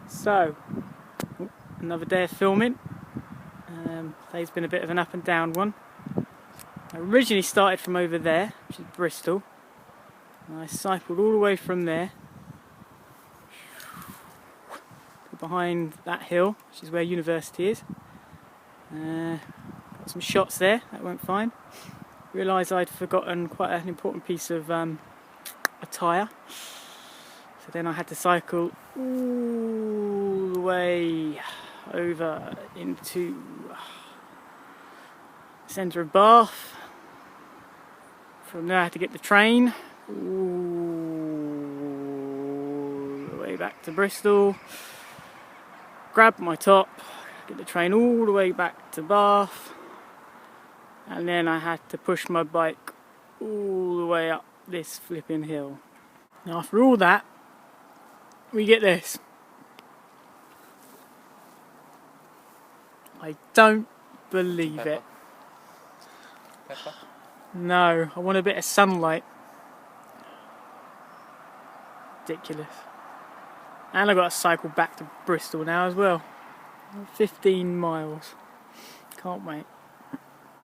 So, another day of filming. Today's been a bit of an up and down one. I originally started from over there, which is Bristol, and I cycled all the way from there to behind that hill, which is where university is. Got some shots there, that went fine. Realised I'd forgotten quite an important piece of attire, so then I had to cycle all the way over into the centre of Bath. From there I had to get the train all the way back to Bristol, grab my top, get the train all the way back to Bath, and then I had to push my bike all the way up this flipping hill. Now after all that, we get this. I don't believe it. Pepper? No, I want a bit of sunlight. Ridiculous. And I've got to cycle back to Bristol now as well. 15 miles. Can't wait.